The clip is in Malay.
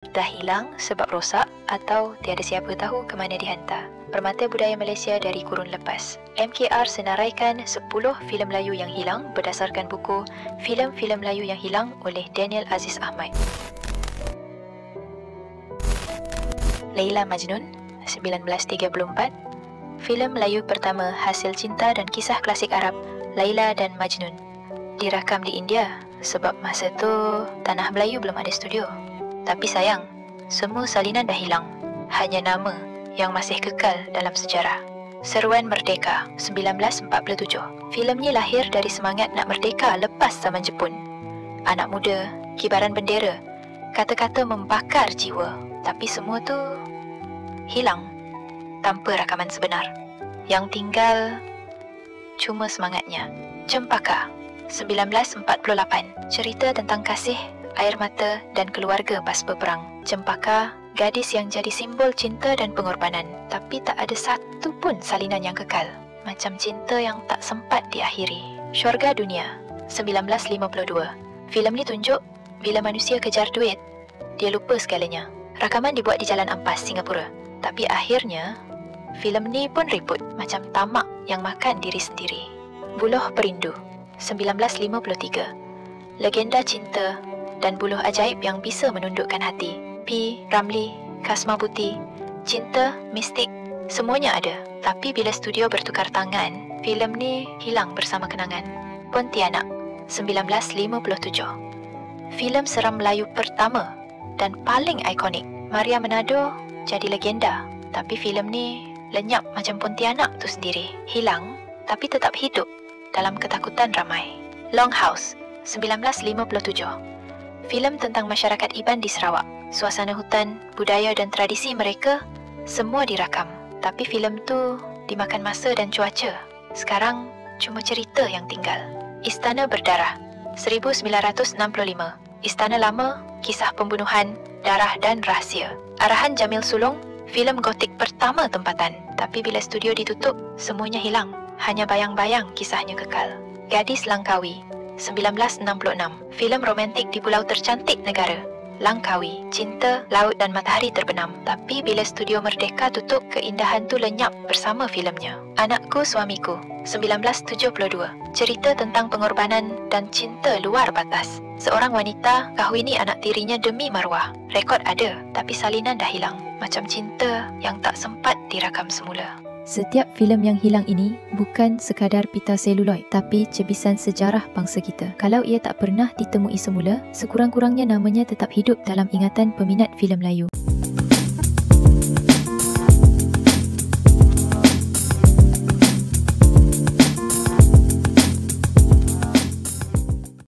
Dah hilang sebab rosak atau tiada siapa tahu ke mana dihantar. Permata Budaya Malaysia dari kurun lepas. MKR senaraikan 10 filem Melayu yang hilang berdasarkan buku Filem-filem Melayu yang Hilang oleh Daniel Aziz Ahmad. Laila Majnun, 1934. Filem Melayu pertama hasil cinta dan kisah klasik Arab, Laila dan Majnun. Dirakam di India sebab masa tu tanah Melayu belum ada studio. Tapi sayang, semua salinan dah hilang. Hanya nama yang masih kekal dalam sejarah. Seruan Merdeka, 1947. Filem ni lahir dari semangat nak merdeka lepas zaman Jepun. Anak muda, kibaran bendera, kata-kata membakar jiwa. Tapi semua tu hilang tanpa rakaman sebenar. Yang tinggal cuma semangatnya. Cempaka, 1948. Cerita tentang kasih, air mata dan keluarga pas peperang. Cempaka, gadis yang jadi simbol cinta dan pengorbanan. Tapi tak ada satu pun salinan yang kekal. Macam cinta yang tak sempat diakhiri. Syurga Dunia, 1952. Filem ni tunjuk bila manusia kejar duit, dia lupa segalanya. Rakaman dibuat di Jalan Ampas, Singapura. Tapi akhirnya, filem ni pun ribut macam tamak yang makan diri sendiri. Buluh Perindu, 1953. Legenda cinta dan buluh ajaib yang bisa menundukkan hati. P. Ramlee, Kasma Putih, cinta, mistik, semuanya ada. Tapi bila studio bertukar tangan, filem ni hilang bersama kenangan. Pontianak, 1957. Filem seram Melayu pertama dan paling ikonik. Maria Manado jadi legenda. Tapi filem ni lenyap macam Pontianak tu sendiri. Hilang tapi tetap hidup dalam ketakutan ramai. Longhouse, 1957. Filem tentang masyarakat Iban di Sarawak. Suasana hutan, budaya dan tradisi mereka semua dirakam. Tapi filem tu dimakan masa dan cuaca. Sekarang cuma cerita yang tinggal. Istana Berdarah, 1965. Istana Lama, kisah pembunuhan, darah dan rahsia. Arahan Jamil Sulong, filem gotik pertama tempatan. Tapi bila studio ditutup, semuanya hilang. Hanya bayang-bayang kisahnya kekal. Gadis Langkawi, 1966. Filem romantik di pulau tercantik negara. Langkawi, cinta, laut dan matahari terbenam. Tapi bila studio Merdeka tutup, keindahan tu lenyap bersama filemnya. Anakku Suamiku, 1972. Cerita tentang pengorbanan dan cinta luar batas. Seorang wanita kahwini anak tirinya demi maruah. Rekod ada, tapi salinan dah hilang. Macam cinta yang tak sempat dirakam semula. Setiap filem yang hilang ini bukan sekadar pita seluloid, tapi cebisan sejarah bangsa kita. Kalau ia tak pernah ditemui semula, sekurang-kurangnya namanya tetap hidup dalam ingatan peminat filem Melayu.